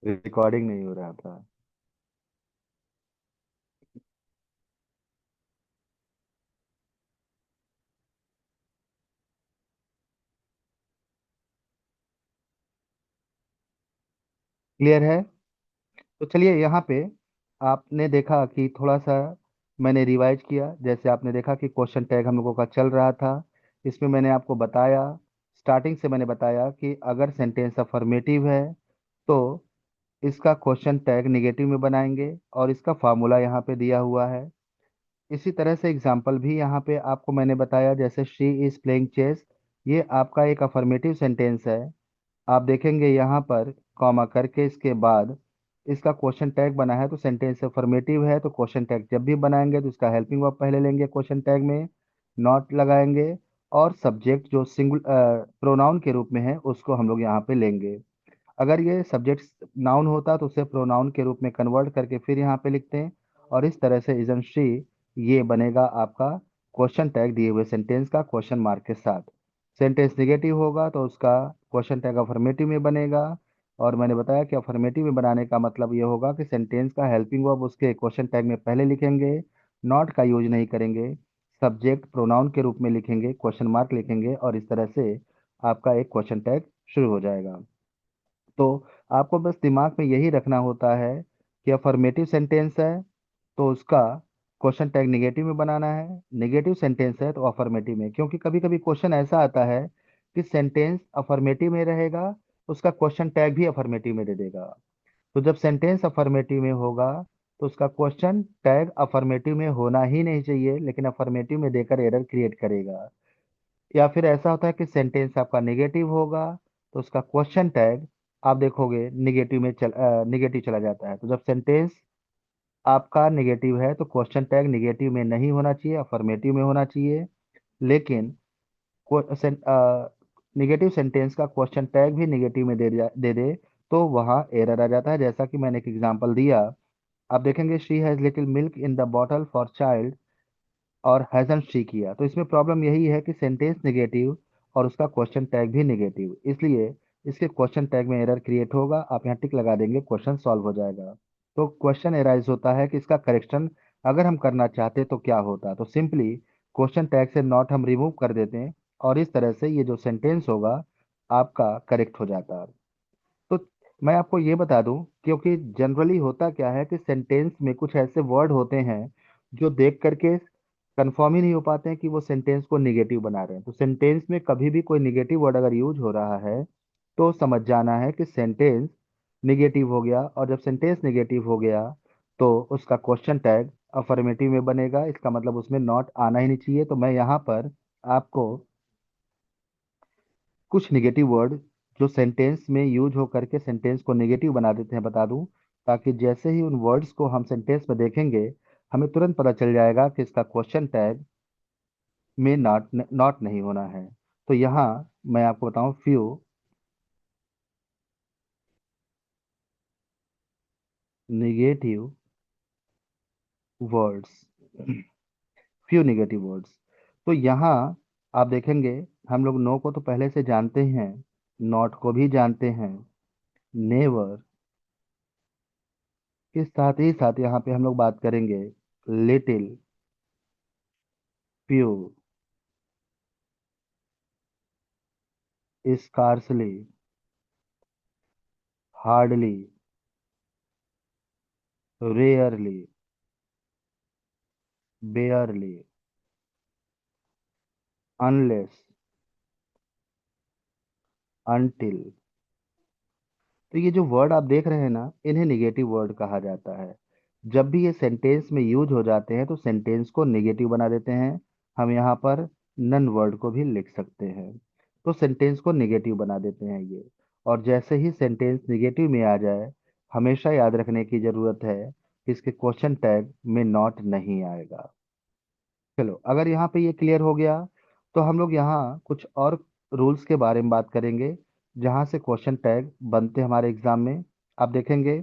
Recording नहीं हो रहा था। क्लियर है? तो चलिए यहाँ पे आपने देखा कि थोड़ा सा मैंने रिवाइज किया। जैसे आपने देखा कि क्वेश्चन टैग हम लोगों का चल रहा था। इसमें मैंने आपको बताया, स्टार्टिंग से मैंने बताया कि अगर सेंटेंस अफर्मेटिव है तो इसका क्वेश्चन टैग निगेटिव में बनाएंगे, और इसका फार्मूला यहाँ पे दिया हुआ है। इसी तरह से एग्जाम्पल भी यहाँ पे आपको मैंने बताया, जैसे शी इज प्लेइंग चेस। ये आपका एक अफर्मेटिव सेंटेंस है। आप देखेंगे यहाँ पर कॉमा करके इसके बाद इसका क्वेश्चन टैग बना है, तो सेंटेंस अफर्मेटिव है तो क्वेश्चन टैग जब भी बनाएंगे तो इसका हेल्पिंग वर्ब पहले लेंगे क्वेश्चन टैग में, नॉट लगाएंगे, और सब्जेक्ट जो सिंगुल प्रोनाउन के रूप में है उसको हम लोग यहाँ पे लेंगे। अगर ये सब्जेक्ट नाउन होता तो उसे प्रोनाउन के रूप में कन्वर्ट करके फिर यहाँ पे लिखते हैं। और इस तरह से इजन शी ये बनेगा आपका क्वेश्चन टैग दिए हुए सेंटेंस का क्वेश्चन मार्क के साथ। सेंटेंस निगेटिव होगा तो उसका क्वेश्चन टैग अफर्मेटिव में बनेगा। और मैंने बताया कि अफर्मेटिव में बनाने का मतलब ये होगा कि सेंटेंस का हेल्पिंग वर्ब उसके क्वेश्चन टैग में पहले लिखेंगे, नॉट का यूज नहीं करेंगे, सब्जेक्ट प्रोनाउन के रूप में लिखेंगे, क्वेश्चन मार्क लिखेंगे, और इस तरह से आपका एक क्वेश्चन टैग शुरू हो जाएगा। तो आपको बस दिमाग में यही रखना होता है कि अफर्मेटिव सेंटेंस है तो उसका क्वेश्चन टैग निगेटिव में बनाना है, नेगेटिव सेंटेंस है तो अफर्मेटिव में। क्योंकि कभी कभी क्वेश्चन ऐसा आता है कि सेंटेंस अफर्मेटिव में रहेगा, उसका क्वेश्चन टैग भी अफर्मेटिव में दे देगा। तो जब सेंटेंस अफर्मेटिव में होगा तो उसका क्वेश्चन टैग अफर्मेटिव में होना ही नहीं चाहिए, लेकिन अफर्मेटिव में देकर एरर क्रिएट करेगा। या फिर ऐसा होता है कि सेंटेंस आपका नेगेटिव होगा तो उसका क्वेश्चन टैग आप देखोगे निगेटिव चला जाता है। तो जब सेंटेंस आपका नेगेटिव है तो क्वेश्चन टैग निगेटिव में नहीं होना चाहिए, अफर्मेटिव में होना चाहिए। लेकिन निगेटिव सेंटेंस का क्वेश्चन टैग भी निगेटिव में दे दे तो वहाँ एरर आ जाता है। जैसा कि मैंने एक एग्जांपल दिया, आप देखेंगे she has little milk in the bottle for child, और हैजंट शी किया। तो इसमें प्रॉब्लम यही है कि सेंटेंस नेगेटिव और उसका क्वेश्चन टैग भी नेगेटिव, इसलिए इसके क्वेश्चन टैग में एरर क्रिएट होगा। आप यहाँ टिक लगा देंगे, क्वेश्चन सॉल्व हो जाएगा। तो क्वेश्चन एराइज होता है कि इसका करेक्शन अगर हम करना चाहते तो क्या होता, तो सिंपली क्वेश्चन टैग से नॉट हम रिमूव कर देते हैं, और इस तरह से ये जो सेंटेंस होगा आपका करेक्ट हो जाता है। तो मैं आपको ये बता दूं, क्योंकि जनरली होता क्या है कि सेंटेंस में कुछ ऐसे वर्ड होते हैं जो देख करके कंफर्म ही नहीं हो पाते हैं कि वो सेंटेंस को निगेटिव बना रहे हैं। तो सेंटेंस में कभी भी कोई निगेटिव वर्ड अगर यूज हो रहा है तो समझ जाना है कि सेंटेंस निगेटिव हो गया। और जब सेंटेंस निगेटिव हो गया तो उसका क्वेश्चन टैग अफर्मेटिव में बनेगा, इसका मतलब उसमें नॉट आना ही नहीं चाहिए। तो मैं यहाँ पर आपको कुछ निगेटिव वर्ड जो सेंटेंस में यूज हो करके सेंटेंस को नेगेटिव बना देते हैं बता दूं, ताकि जैसे ही उन वर्ड्स को हम सेंटेंस में देखेंगे हमें तुरंत पता चल जाएगा कि इसका क्वेश्चन टैग में नॉट नॉट नहीं होना है। तो यहाँ मैं आपको बताऊं few negative words, few negative words. तो यहाँ आप देखेंगे हम लोग नो को तो पहले से जानते हैं, नॉट को भी जानते हैं, नेवर के साथ ही साथ यहाँ पे हम लोग बात करेंगे little, few, scarcely, hardly, rarely, बेयरली, unless, until. तो ये जो वर्ड आप देख रहे हैं ना, इन्हें निगेटिव वर्ड कहा जाता है। जब भी ये सेंटेंस में यूज हो जाते हैं तो सेंटेंस को निगेटिव बना देते हैं। हम यहाँ पर नन वर्ड को भी लिख सकते हैं। तो सेंटेंस को निगेटिव बना देते हैं ये। और जैसे ही सेंटेंस निगेटिव में आ जाए, हमेशा याद रखने की जरूरत है कि इसके क्वेश्चन टैग में नॉट नहीं आएगा। चलो, अगर यहाँ पे ये क्लियर हो गया तो हम लोग यहाँ कुछ और रूल्स के बारे में बात करेंगे जहाँ से क्वेश्चन टैग बनते हैं हमारे एग्जाम में। आप देखेंगे,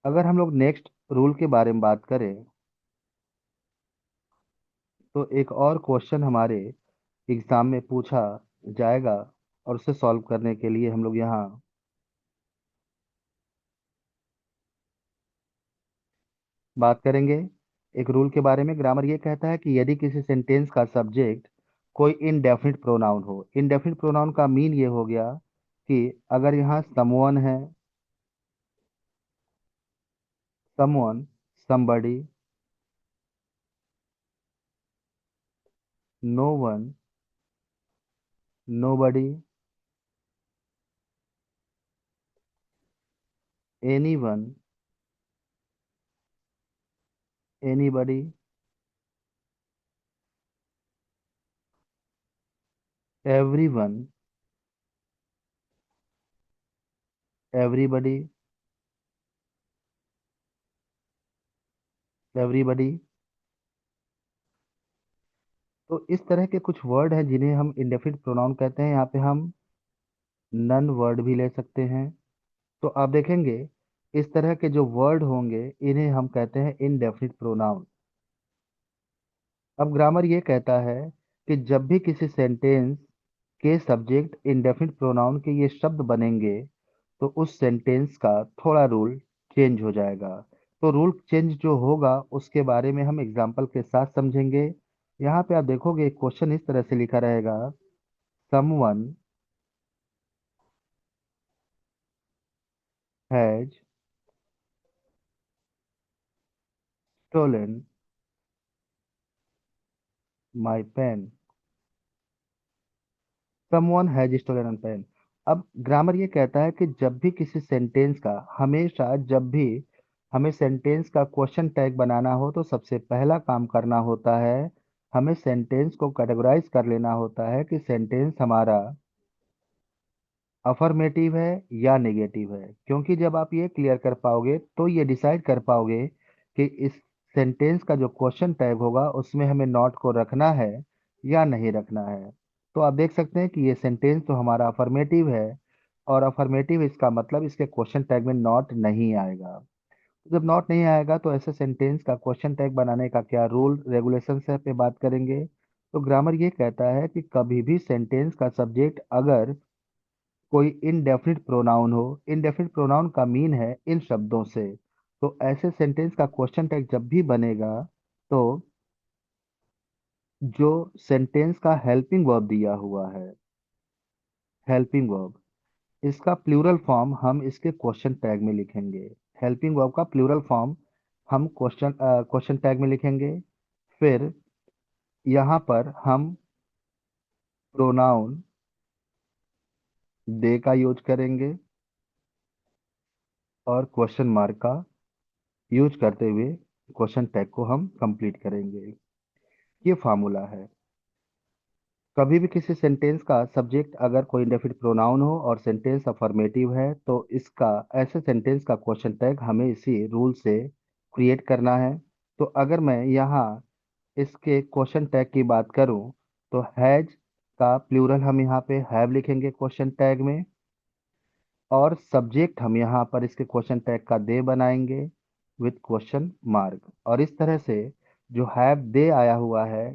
अगर हम लोग नेक्स्ट रूल के बारे में बात करें तो एक और क्वेश्चन हमारे एग्जाम में पूछा जाएगा, और उसे सॉल्व करने के लिए हम लोग यहाँ बात करेंगे एक रूल के बारे में। ग्रामर ये कहता है कि यदि किसी सेंटेंस का सब्जेक्ट कोई इनडेफिनिट प्रोनाउन हो, इनडेफिनिट प्रोनाउन का मीन ये हो गया कि अगर यहाँ समवन है, someone, somebody, no one, nobody, any one, anybody, every one, everybody, everybody. तो इस तरह के कुछ वर्ड हैं जिन्हें हम इंडेफिनिट प्रोनाउन कहते हैं। यहाँ पे हम नन वर्ड भी ले सकते हैं। तो आप देखेंगे इस तरह के जो वर्ड होंगे इन्हें हम कहते हैं इनडेफिनिट प्रोनाउन। अब ग्रामर ये कहता है कि जब भी किसी सेंटेंस के सब्जेक्ट इंडेफिनिट प्रोनाउन के ये शब्द बनेंगे तो उस सेंटेंस का थोड़ा रूल चेंज हो जाएगा। तो रूल चेंज जो होगा उसके बारे में हम एग्जाम्पल के साथ समझेंगे। यहाँ पे आप देखोगे क्वेश्चन इस तरह से लिखा रहेगा, someone has stolen my pen. Someone has stolen pen. अब ग्रामर ये कहता है कि जब भी किसी सेंटेंस का, हमेशा जब भी हमें सेंटेंस का क्वेश्चन टैग बनाना हो तो सबसे पहला काम करना होता है, हमें सेंटेंस को कैटेगराइज कर लेना होता है कि सेंटेंस हमारा अफर्मेटिव है या नेगेटिव है। क्योंकि जब आप ये क्लियर कर पाओगे तो ये डिसाइड कर पाओगे कि इस सेंटेंस का जो क्वेश्चन टैग होगा उसमें हमें नॉट को रखना है या नहीं रखना है। तो आप देख सकते हैं कि ये सेंटेंस तो हमारा अफर्मेटिव है, और अफर्मेटिव इसका मतलब इसके क्वेश्चन टैग में नॉट नहीं आएगा। जब नॉट नहीं आएगा तो ऐसे सेंटेंस का क्वेश्चन टैग बनाने का क्या रूल रेगुलेशन है पे बात करेंगे। तो ग्रामर ये कहता है कि कभी भी सेंटेंस का सब्जेक्ट अगर कोई इनडेफिनिट प्रोनाउन हो, इनडेफिनिट प्रोनाउन का मीन है इन शब्दों से, तो ऐसे सेंटेंस का क्वेश्चन टैग जब भी बनेगा तो जो सेंटेंस का हेल्पिंग वर्ब दिया हुआ है, हेल्पिंग वर्ब, इसका प्लूरल फॉर्म हम इसके क्वेश्चन टैग में लिखेंगे। हेल्पिंग वर्ब का प्लूरल फॉर्म हम क्वेश्चन टैग में लिखेंगे। फिर यहाँ पर हम प्रोनाउन दे का यूज करेंगे और क्वेश्चन मार्क का यूज करते हुए क्वेश्चन टैग को हम कंप्लीट करेंगे। ये फार्मूला है। कभी भी किसी सेंटेंस का सब्जेक्ट अगर कोई इंडेफिनिट प्रोनाउन हो और सेंटेंस अफर्मेटिव है तो इसका, ऐसे सेंटेंस का क्वेश्चन टैग हमें इसी रूल से क्रिएट करना है। तो अगर मैं यहाँ इसके क्वेश्चन टैग की बात करूँ तो हैज का प्लूरल हम यहाँ पे हैव लिखेंगे क्वेश्चन टैग में, और सब्जेक्ट हम यहाँ पर इसके क्वेश्चन टैग का दे बनाएंगे विथ क्वेश्चन मार्क। और इस तरह से जो हैव दे आया हुआ है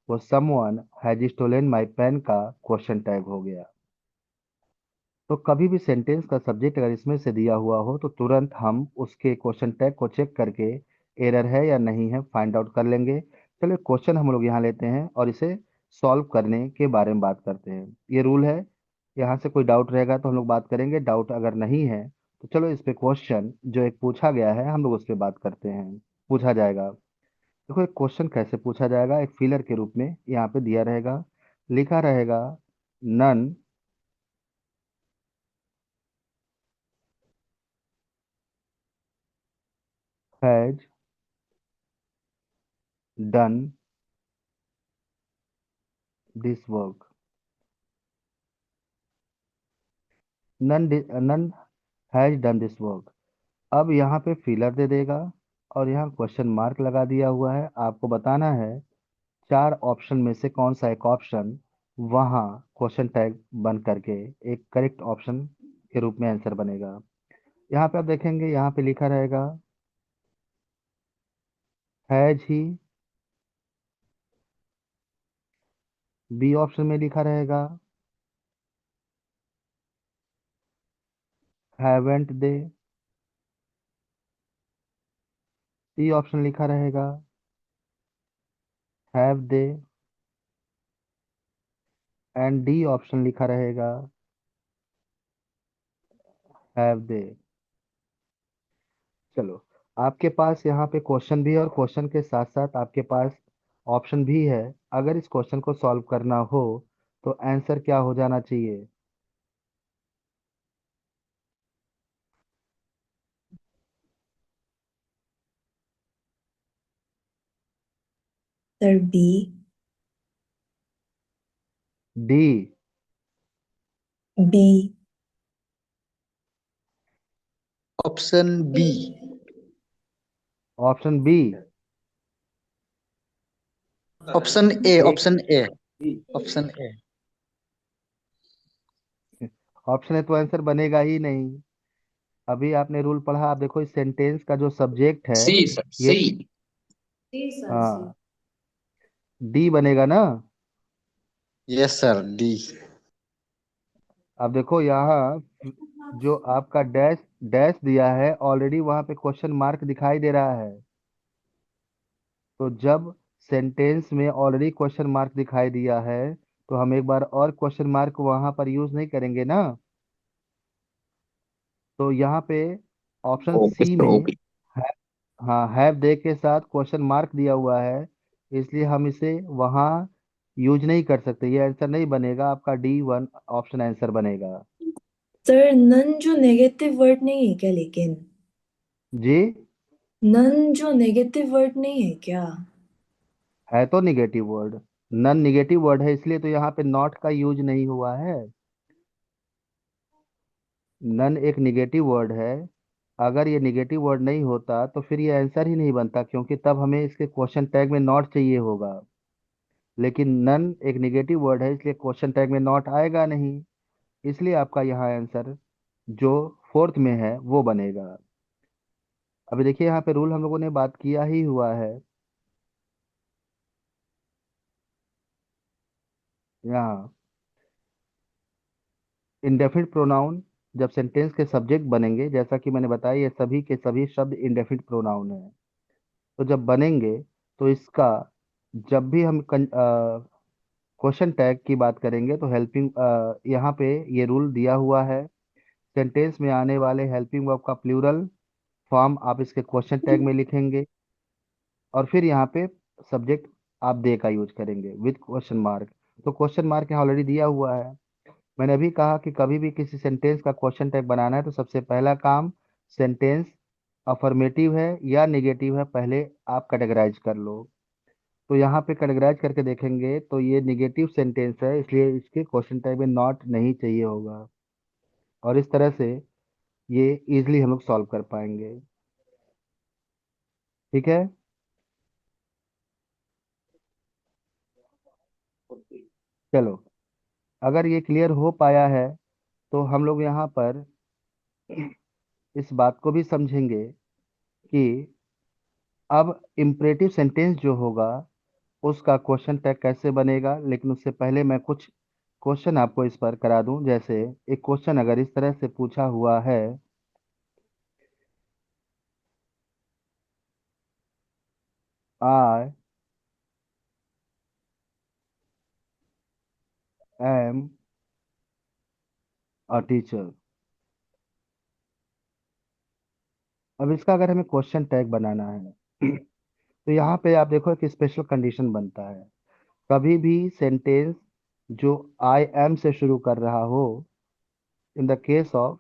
वो someone has stolen my pen का क्वेश्चन टैग हो गया। तो कभी भी सेंटेंस का सब्जेक्ट अगर इसमें से दिया हुआ हो तो तुरंत हम उसके क्वेश्चन टैग को चेक करके एरर है या नहीं है फाइंड आउट कर लेंगे। चलिए क्वेश्चन हम लोग यहाँ लेते हैं और इसे सॉल्व करने के बारे में बात करते हैं। ये रूल है, यहाँ से कोई डाउट रहेगा तो हम लोग बात करेंगे, डाउट अगर नहीं है तो चलो इस पे क्वेश्चन जो एक पूछा गया है हम लोग उस पर बात करते हैं। पूछा जाएगा, देखो एक क्वेश्चन कैसे पूछा जाएगा, एक फिलर के रूप में यहाँ पे दिया रहेगा, लिखा रहेगा none has done this work. None has done this work. अब यहाँ पे फिलर दे देगा और यहाँ क्वेश्चन मार्क लगा दिया हुआ है। आपको बताना है चार ऑप्शन में से कौन सा एक ऑप्शन वहाँ क्वेश्चन टैग बन करके एक करेक्ट ऑप्शन के रूप में आंसर बनेगा। यहाँ पे आप देखेंगे यहाँ पे लिखा रहेगा हैज ही, बी ऑप्शन में लिखा रहेगा हैवेंट दे, सी ऑप्शन लिखा रहेगा have they, and D option लिखा रहेगा हैव दे। चलो, आपके पास यहाँ पे क्वेश्चन भी है और क्वेश्चन के साथ साथ आपके पास ऑप्शन भी है। अगर इस क्वेश्चन को सॉल्व करना हो तो आंसर क्या हो जाना चाहिए? Sir B. D. B. Option B. Option B. Option A. एक option A. Option A. Option है तो आंसर बनेगा ही नहीं। अभी आपने रूल पढ़ा, आप देखो इस सेंटेंस का जो सब्जेक्ट है सी सर, ये, सी। जी सर सी। हाँ, डी बनेगा ना। Yes sir, D. अब देखो यहाँ जो आपका डैश डैश दिया है ऑलरेडी वहां पे क्वेश्चन मार्क दिखाई दे रहा है। तो जब सेंटेंस में ऑलरेडी क्वेश्चन मार्क दिखाई दिया है तो हम एक बार और क्वेश्चन मार्क वहां पर यूज नहीं करेंगे ना। तो यहाँ पे ऑप्शन ओके सी सर, में ओके। है, हाँ, हैव दे के साथ क्वेश्चन मार्क दिया हुआ है, इसलिए हम इसे वहां यूज नहीं कर सकते। ये आंसर नहीं बनेगा, आपका डी वन ऑप्शन आंसर बनेगा। सर नन जो नेगेटिव वर्ड नहीं है क्या लेकिन? जी, नन जो नेगेटिव वर्ड नहीं है क्या? है तो negative word. None negative word है, इसलिए तो यहाँ पे नॉट का यूज नहीं हुआ है। नन एक निगेटिव वर्ड है। अगर ये निगेटिव वर्ड नहीं होता तो फिर ये आंसर ही नहीं बनता, क्योंकि तब हमें इसके क्वेश्चन टैग में नॉट चाहिए होगा। लेकिन नन एक निगेटिव वर्ड है, इसलिए क्वेश्चन टैग में नॉट आएगा नहीं। इसलिए आपका यहाँ आंसर जो फोर्थ में है वो बनेगा। अभी देखिए यहाँ पे रूल हम लोगों ने बात किया ही हुआ है। यहाँ इंडेफिनिट प्रोनाउन जब सेंटेंस के सब्जेक्ट बनेंगे, जैसा कि मैंने बताया, ये सभी के सभी शब्द इंडेफिनिट प्रोनाउन है। तो जब बनेंगे तो इसका जब भी हम क्वेश्चन टैग की बात करेंगे तो हेल्पिंग, यहाँ पे ये रूल दिया हुआ है। सेंटेंस में आने वाले हेल्पिंग वर्ब का प्लूरल फॉर्म आप इसके क्वेश्चन टैग में लिखेंगे, और फिर यहाँ पे सब्जेक्ट आप दे का यूज करेंगे विद क्वेश्चन मार्क। तो क्वेश्चन मार्क यहाँ ऑलरेडी दिया हुआ है। मैंने अभी कहा कि कभी भी किसी सेंटेंस का क्वेश्चन टैग बनाना है तो सबसे पहला काम, सेंटेंस अफर्मेटिव है या निगेटिव है, पहले आप कैटेगराइज कर लो। तो यहाँ पे कैटेगराइज करके देखेंगे तो ये निगेटिव सेंटेंस है, इसलिए इसके क्वेश्चन टैग में नॉट नहीं चाहिए होगा। और इस तरह से ये इजिली हम लोग सॉल्व कर पाएंगे। ठीक है। चलो, अगर ये क्लियर हो पाया है तो हम लोग यहाँ पर इस बात को भी समझेंगे कि अब इम्परेटिव सेंटेंस जो होगा उसका क्वेश्चन टैग कैसे बनेगा। लेकिन उससे पहले मैं कुछ क्वेश्चन आपको इस पर करा दूं। जैसे एक क्वेश्चन अगर इस तरह से पूछा हुआ है, आई एम अ टीचर। अब इसका अगर हमें क्वेश्चन टैग बनाना है तो यहाँ पे आप देखो एक स्पेशल कंडीशन बनता है। कभी भी सेंटेंस जो आई एम से शुरू कर रहा हो, in the case of,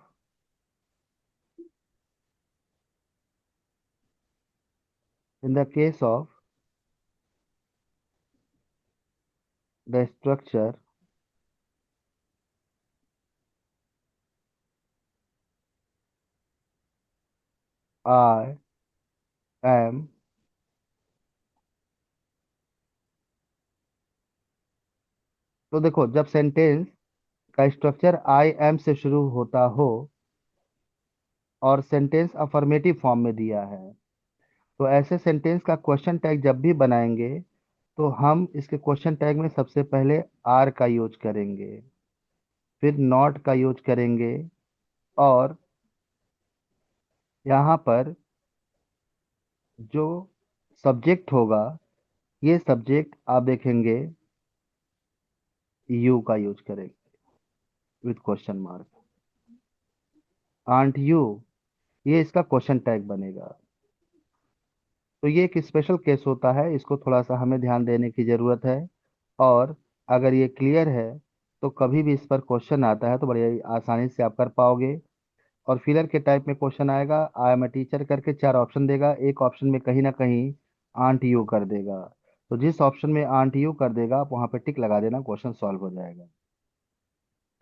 in the case of the structure I am, तो देखो जब सेंटेंस का स्ट्रक्चर आई एम से शुरू होता हो और सेंटेंस अफर्मेटिव फॉर्म में दिया है, तो ऐसे सेंटेंस का क्वेश्चन टैग जब भी बनाएंगे तो हम इसके क्वेश्चन टैग में सबसे पहले आर का यूज करेंगे, फिर नॉट का यूज करेंगे, और यहाँ पर जो सब्जेक्ट होगा, ये सब्जेक्ट आप देखेंगे यू का यूज करेंगे with question mark. Aunt you, ये इसका क्वेश्चन टैग बनेगा। तो ये एक स्पेशल केस होता है, इसको थोड़ा सा हमें ध्यान देने की जरूरत है। और अगर ये क्लियर है तो कभी भी इस पर क्वेश्चन आता है तो बड़ी आसानी से आप कर पाओगे। और फिलर के टाइप में क्वेश्चन आएगा, आई एम ए टीचर करके चार ऑप्शन देगा, एक ऑप्शन में कहीं ना कहीं आंट यू कर देगा। तो जिस ऑप्शन में आंट यू कर देगा आप वहां पे टिक लगा देना, क्वेश्चन सॉल्व हो जाएगा।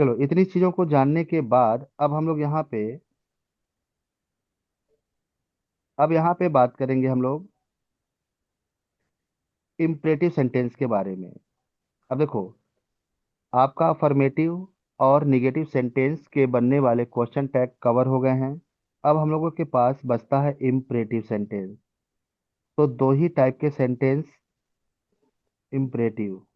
चलो, इतनी चीजों को जानने के बाद अब हम लोग यहाँ पे बात करेंगे हम लोग इम्परेटिव सेंटेंस के बारे में। अब देखो, आपका अफर्मेटिव और निगेटिव सेंटेंस के बनने वाले क्वेश्चन टैग कवर हो गए हैं। अब हम लोगों के पास बचता है इम्परेटिव सेंटेंस। तो दो ही टाइप के सेंटेंस इम्परेटिव।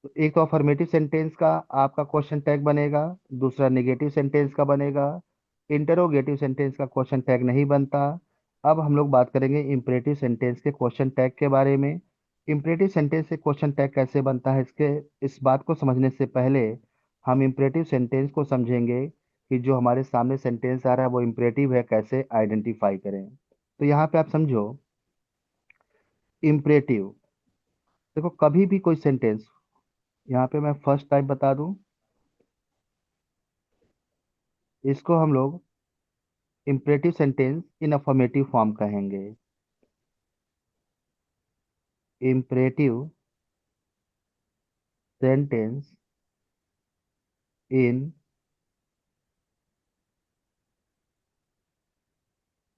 तो एक तो अफर्मेटिव सेंटेंस का आपका क्वेश्चन टैग बनेगा, दूसरा निगेटिव सेंटेंस का बनेगा। इंटरोगेटिव सेंटेंस का क्वेश्चन टैग नहीं बनता। अब हम लोग बात करेंगे इम्परेटिव सेंटेंस के क्वेश्चन टैग के बारे में। इम्परेटिव सेंटेंस से क्वेश्चन टैग कैसे बनता है, इसके इस बात को समझने से पहले हम इम्परेटिव सेंटेंस को समझेंगे कि जो हमारे सामने सेंटेंस आ रहा है वो इम्परेटिव है, कैसे आइडेंटिफाई करें। तो यहाँ पे आप समझो, इम्परेटिव, देखो कभी भी कोई सेंटेंस, यहाँ पे मैं फर्स्ट टाइप बता दूं, इसको हम लोग imperative sentence in affirmative form कहेंगे। Imperative sentence in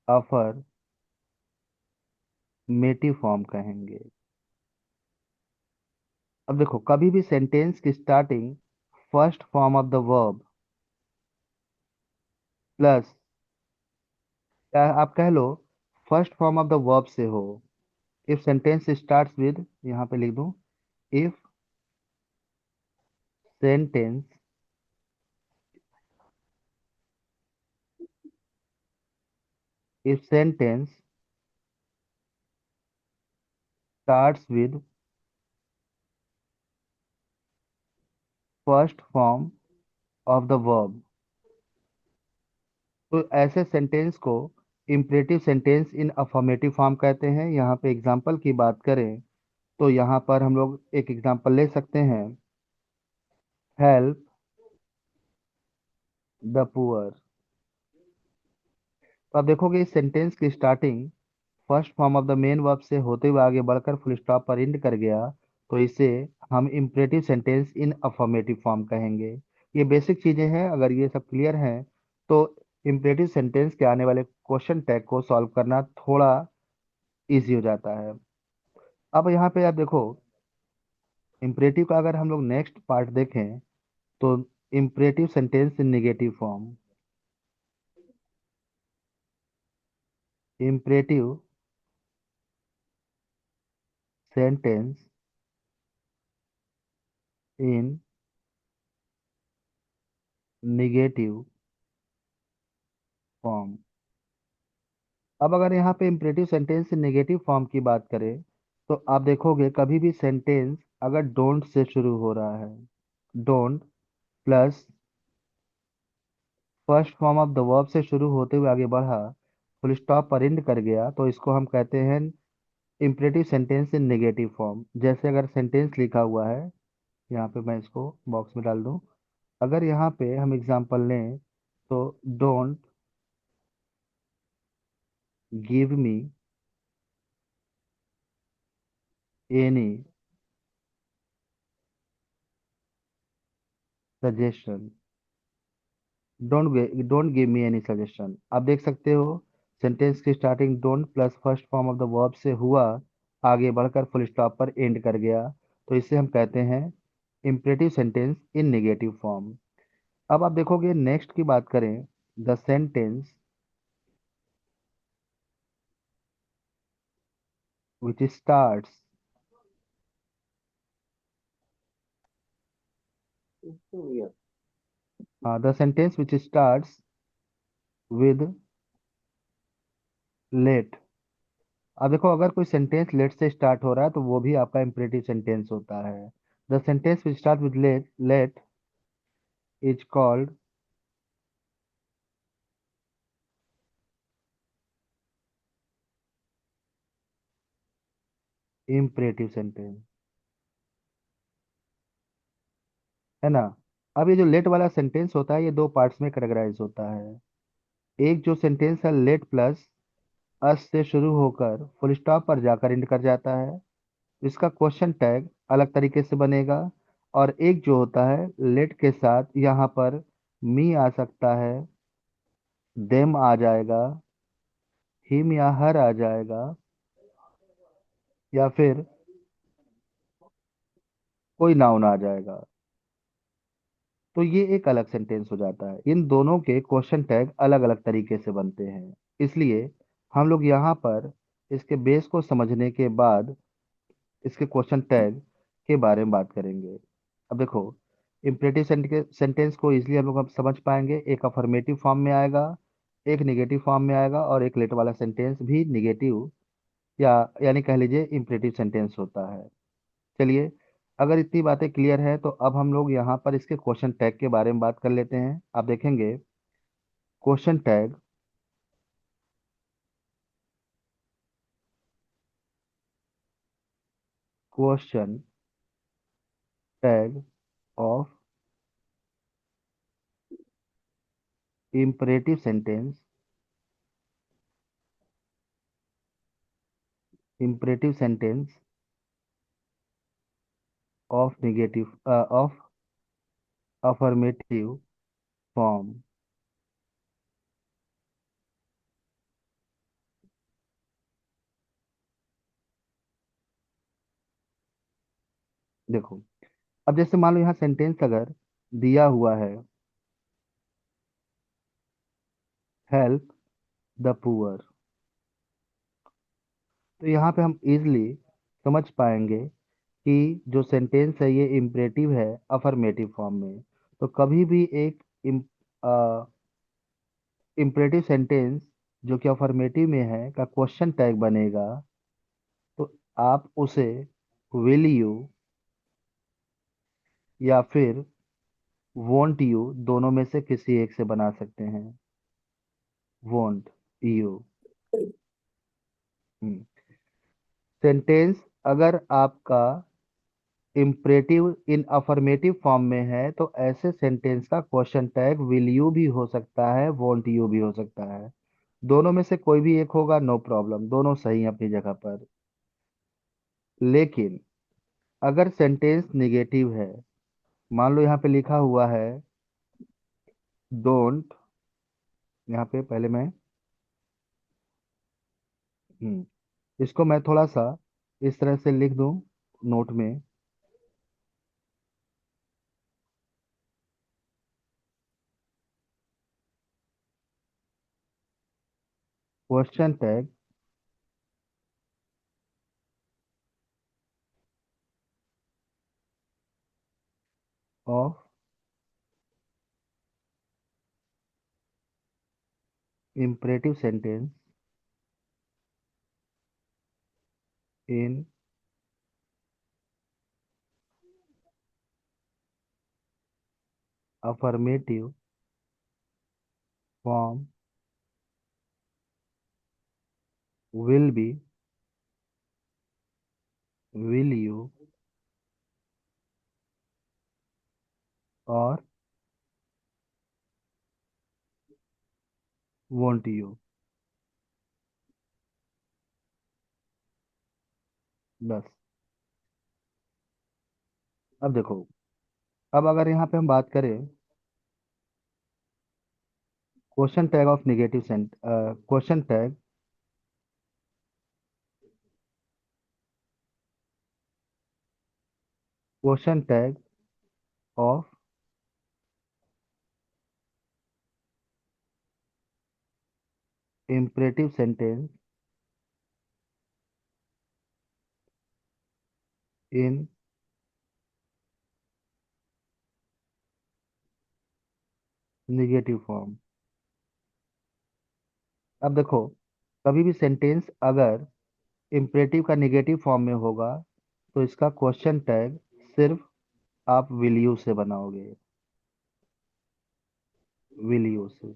affirmative form कहेंगे। अब देखो, कभी भी सेंटेंस की starting first form of the verb plus, या आप कह लो first form of the verb से हो। इफ सेंटेंस स्टार्ट्स विद, यहाँ पे लिख दूं, if sentence if sentence starts with first form of the verb, तो ऐसे सेंटेंस को imperative sentence in affirmative form कहते हैं। यहाँ पे एग्जाम्पल की बात करें तो यहाँ पर हम लोग एक एग्जाम्पल ले सकते हैं, हेल्प द पुअर। तो आप देखोगे इस सेंटेंस की starting first form of the main verb से होते हुए आगे बढ़कर फुल स्टॉप पर एंड कर गया, तो इसे हम imperative sentence in affirmative form कहेंगे। ये बेसिक चीजें हैं, अगर ये सब क्लियर हैं तो इम्परेटिव सेंटेंस के आने वाले क्वेश्चन टैग को सॉल्व करना थोड़ा इजी हो जाता है। अब यहाँ पे आप देखो, इम्परेटिव का अगर हम लोग नेक्स्ट पार्ट देखें तो इम्परेटिव सेंटेंस इन निगेटिव फॉर्म। इम्परेटिव सेंटेंस इन निगेटिव फॉर्म। अब अगर यहाँ पे imperative sentence in negative form की बात करें तो आप देखोगे कभी भी सेंटेंस अगर डोंट से शुरू हो रहा है, don't plus first form of the verb से शुरू होते हुए आगे बढ़ा, फुल स्टॉप पर एंड कर गया, तो इसको हम कहते हैं imperative sentence in negative form. जैसे अगर सेंटेंस लिखा हुआ है, यहाँ पे मैं इसको बॉक्स में डाल दूं, अगर यहाँ पे हम एग्जांपल लें तो don't give me any suggestion, don't give me any suggestion. आप देख सकते हो सेंटेंस की starting don't plus first form of the verb से हुआ, आगे बढ़कर फुल स्टॉप पर एंड कर गया, तो इसे हम कहते हैं imperative sentence in negative form. अब आप देखोगे नेक्स्ट की बात करें, the sentence which starts, the sentence which starts with let. अब देखो, अगर कोई सेंटेंस लेट से स्टार्ट हो रहा है तो वो भी आपका इम्परेटिव सेंटेंस होता है। The sentence which start with let let is called imperative sentence, है ना। अब ये जो लेट वाला सेंटेंस होता है ये दो पार्ट्स में कैटेगराइज होता है। एक जो सेंटेंस है लेट प्लस अस से शुरू होकर फुल स्टॉप पर जाकर एंड कर जाता है, इसका क्वेश्चन टैग अलग तरीके से बनेगा। और एक जो होता है लेट के साथ यहाँ पर मी आ सकता है, देम आ जाएगा, हिम या हर आ जाएगा, या फिर कोई नाउन आ जाएगा। तो ये एक अलग सेंटेंस हो जाता है। इन दोनों के क्वेश्चन टैग अलग अलग तरीके से बनते हैं। इसलिए हम लोग यहाँ पर इसके बेस को समझने के बाद इसके क्वेश्चन टैग के बारे में बात करेंगे। अब देखो, इम्परेटिव सेंटेंस को इजीली हम लोग अब समझ पाएंगे। एक अफर्मेटिव फॉर्म में आएगा, एक निगेटिव फॉर्म में आएगा, और एक लेट वाला सेंटेंस भी निगेटिव या यानी कह लीजिए इम्परेटिव सेंटेंस होता है। चलिए, अगर इतनी बातें क्लियर है तो अब हम लोग यहाँ पर इसके क्वेश्चन टैग के बारे में बात कर लेते हैं। आप देखेंगे question tag question tag of imperative sentence, imperative sentence of negative of affirmative form. देखो, अब जैसे मान लो यहाँ सेंटेंस अगर दिया हुआ है, हेल्प द पुअर, तो यहाँ पे हम इजली समझ पाएंगे कि जो सेंटेंस है ये इम्परेटिव है अफर्मेटिव फॉर्म में। तो कभी भी एक इम्परेटिव सेंटेंस जो कि अफर्मेटिव में है का क्वेश्चन टैग बनेगा, तो आप उसे विल यू या फिर वोंट यू दोनों में से किसी एक से बना सकते हैं। Won't you. सेंटेंस अगर आपका इम्परेटिव इन अफर्मेटिव फॉर्म में है तो ऐसे सेंटेंस का क्वेश्चन टैग विल यू भी हो सकता है, वोंट यू भी हो सकता है। दोनों में से कोई भी एक होगा, नो प्रॉब्लम, दोनों सही हैं अपनी जगह पर। लेकिन अगर सेंटेंस निगेटिव है, मान लो यहाँ पे लिखा हुआ है डोंट, यहाँ पे पहले मैं इसको मैं थोड़ा सा इस तरह से लिख दूं नोट में। Question tag of imperative sentence in affirmative form will be will you और won't you। बस। अब देखो, अब अगर यहाँ पे हम बात करें question tag of negative sent question tag question tag of imperative sentence in negative form। अब देखो, कभी भी सेंटेंस अगर इम्परेटिव का निगेटिव फॉर्म में होगा तो इसका क्वेश्चन टैग सिर्फ आप विल यू से बनाओगे, विल यू से।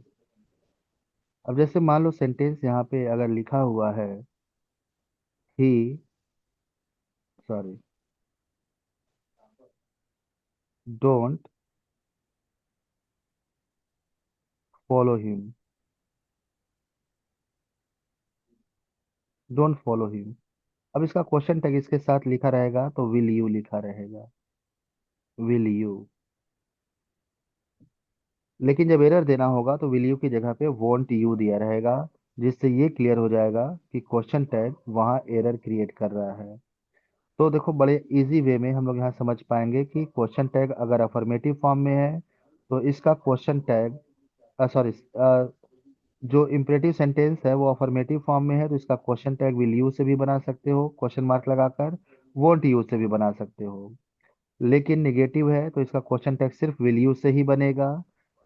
अब जैसे मान लो सेंटेंस यहाँ पे अगर लिखा हुआ है ही, sorry, don't follow him, don't follow him. अब इसका क्वेश्चन टैग इसके साथ लिखा रहेगा तो विल यू लिखा रहेगा, विल यू। लेकिन जब एरर देना होगा तो विल यू की जगह पे वॉन्ट यू दिया रहेगा, जिससे ये क्लियर हो जाएगा कि क्वेश्चन टैग वहाँ एरर क्रिएट कर रहा है। तो देखो बड़े इजी वे में हम लोग यहाँ समझ पाएंगे कि क्वेश्चन टैग अगर अफर्मेटिव फॉर्म में है तो इसका क्वेश्चन टैग, सॉरी, जो इम्परेटिव सेंटेंस है वो अफर्मेटिव फॉर्म में है तो इसका क्वेश्चन टैग विल यू से भी बना सकते हो क्वेश्चन मार्क लगाकर, वोंट यू से भी बना सकते हो। लेकिन निगेटिव है तो इसका क्वेश्चन टैग सिर्फ विल यू से ही बनेगा।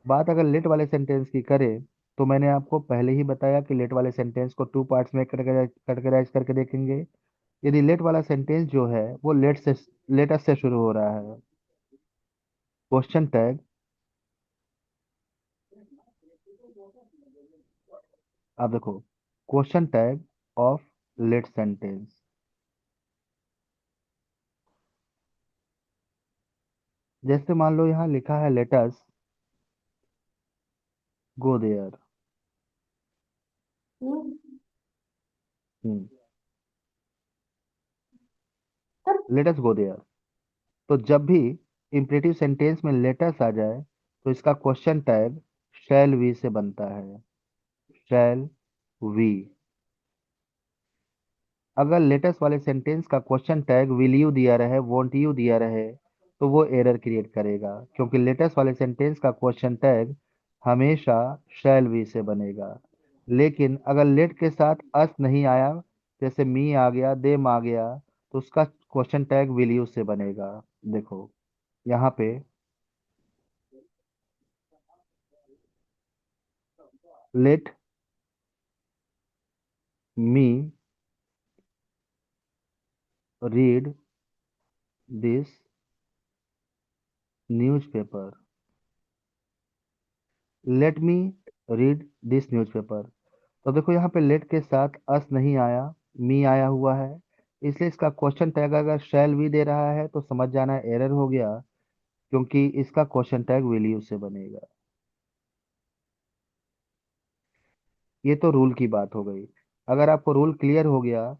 बात अगर लेट वाले सेंटेंस की करें तो मैंने आपको पहले ही बताया कि लेट वाले सेंटेंस को टू पार्ट्स में कैटेगराइज करके देखेंगे। यदि लेट वाला सेंटेंस जो है वो लेटेस्ट से शुरू हो रहा है, क्वेश्चन टैग, आप देखो, question tag of let sentence. जैसे मान लो यहाँ लिखा है let's go there, let's go there. तो जब भी इंपरेटिव सेंटेंस में लेटस आ जाए तो इसका क्वेश्चन टैग शैल वी से बनता है, शैल वी। अगर लेटेस्ट वाले सेंटेंस का क्वेश्चन टैग विल यू दिया रहे, वोंट यू दिया रहे, तो वो एरर क्रिएट करेगा, क्योंकि लेटेस्ट वाले सेंटेंस का क्वेश्चन टैग हमेशा शैल वी से बनेगा। लेकिन अगर लेट के साथ अस नहीं आया, जैसे मी आ गया, देम आ गया, तो उसका क्वेश्चन टैग विल यू से बनेगा। देखो यहाँ पे let me read this newspaper, let me read this newspaper. तो देखो यहाँ पे लेट के साथ अस नहीं आया, मी आया हुआ है, इसलिए इसका क्वेश्चन टैग अगर शैल वी दे रहा है तो समझ जाना एरर हो गया, क्योंकि इसका क्वेश्चन टैग विल यू से बनेगा। ये तो रूल की बात हो गई। अगर आपको रूल क्लियर हो गया,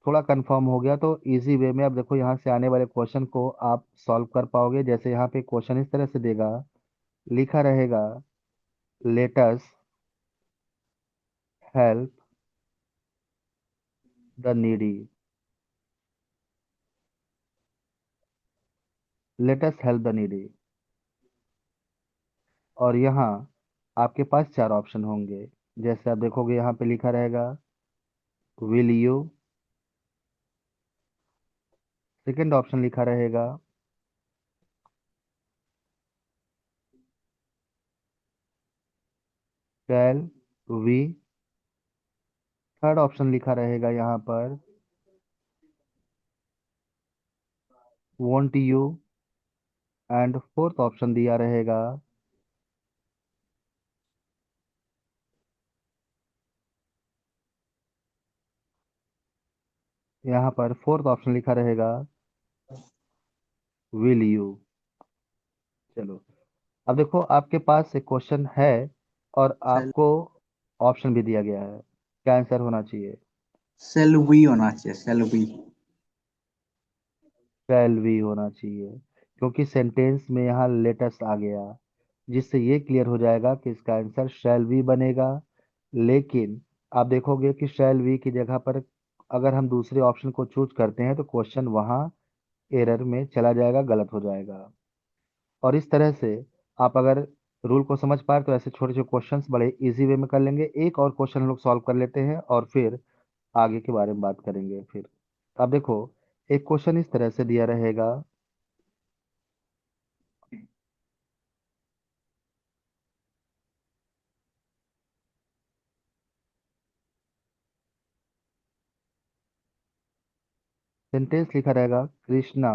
थोड़ा कंफर्म हो गया, तो इजी वे में अब देखो यहाँ से आने वाले क्वेश्चन को आप सॉल्व कर पाओगे। जैसे यहाँ पे क्वेश्चन इस तरह से देगा, लिखा रहेगा let's help the needy, let's help the needy. और यहाँ आपके पास चार ऑप्शन होंगे। जैसे आप देखोगे यहाँ पे लिखा रहेगा विल यू, सेकंड ऑप्शन लिखा रहेगा शैल वी, थर्ड ऑप्शन लिखा रहेगा यहाँ पर want you, and fourth option दिया रहेगा, यहाँ पर फोर्थ ऑप्शन लिखा रहेगा विल यू। चलो, अब देखो आपके पास एक क्वेश्चन है और सेल आपको ऑप्शन भी दिया गया है, क्या आंसर होना चाहिए? सेल वी होना चाहिए, सेल वी। शैल भी होना चाहिए, क्योंकि सेंटेंस में यहाँ लेटेस्ट आ गया, जिससे ये क्लियर हो जाएगा कि इसका आंसर शैल भी बनेगा। लेकिन आप देखोगे कि शैल भी की जगह पर अगर हम दूसरे ऑप्शन को चूज करते हैं तो क्वेश्चन वहाँ एरर में चला जाएगा, गलत हो जाएगा। और इस तरह से आप अगर रूल को समझ पाए तो ऐसे छोटे छोटे क्वेश्चंस बड़े इजी वे में कर लेंगे। एक और क्वेश्चन हम लोग सॉल्व कर लेते हैं और फिर आगे के बारे में बात करेंगे। फिर अब देखो, एक क्वेश्चन इस तरह से दिया रहेगा, सेंटेंस लिखा रहेगा Krishna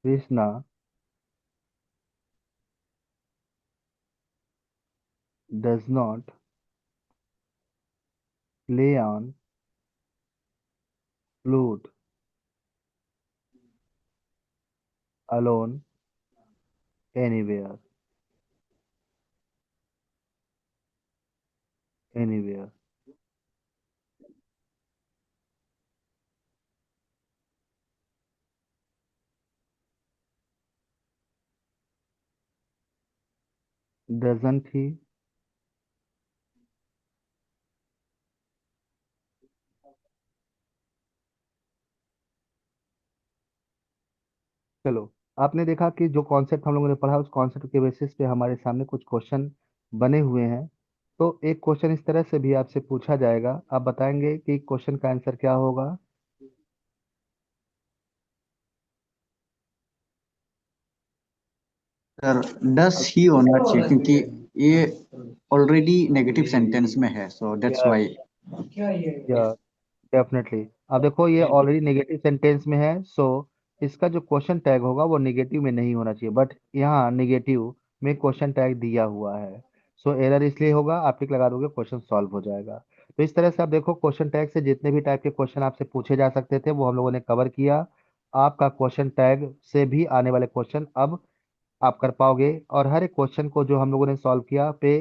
Krishna does not play on flute alone anywhere. Anywhere. Doesn't he? चलो, आपने देखा कि जो कॉन्सेप्ट हम लोगों ने पढ़ा उस कॉन्सेप्ट के बेसिस पे हमारे सामने कुछ क्वेश्चन बने हुए हैं। तो एक क्वेश्चन इस तरह से भी आपसे पूछा जाएगा, आप बताएंगे कि क्वेश्चन का आंसर क्या होगा। सर डस ही होना चाहिए क्योंकि ये ऑलरेडी नेगेटिव सेंटेंस में है, सो दैट्स वाई। या डेफिनेटली, अब देखो ये ऑलरेडी नेगेटिव सेंटेंस में है, सो इसका जो क्वेश्चन टैग होगा वो नेगेटिव में नहीं होना चाहिए, बट यहाँ नेगेटिव में क्वेश्चन टैग दिया हुआ है। सो एरर इसलिए होगा, आप टिक लगा दोगे, क्वेश्चन सॉल्व हो जाएगा। तो इस तरह से आप देखो क्वेश्चन टैग से जितने भी टाइप के क्वेश्चन आपसे पूछे जा सकते थे वो हम लोगों ने कवर किया। आपका क्वेश्चन टैग से भी आने वाले क्वेश्चन अब आप कर पाओगे, और हर एक क्वेश्चन को जो हम लोगों ने सॉल्व किया पे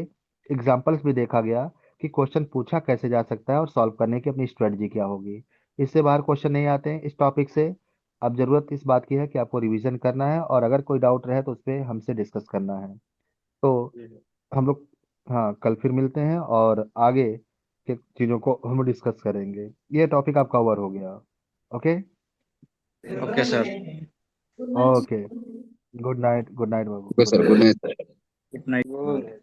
एग्जाम्पल्स भी देखा गया कि क्वेश्चन पूछा कैसे जा सकता है और सॉल्व करने की अपनी स्ट्रेटजी क्या होगी। इससे बाहर क्वेश्चन नहीं आते हैं इस टॉपिक से। अब जरूरत इस बात की है कि आपको रिवीजन करना है, और अगर कोई डाउट रहे तो उस पर हमसे डिस्कस करना है। तो हम लोग, हाँ, कल फिर मिलते हैं और आगे के चीज़ों को हम डिस्कस करेंगे। ये टॉपिक आप कवर हो गया। Okay. Okay sir. Good night. Okay, good night, good night बाबू, okay good sir, night. Good night. Good night.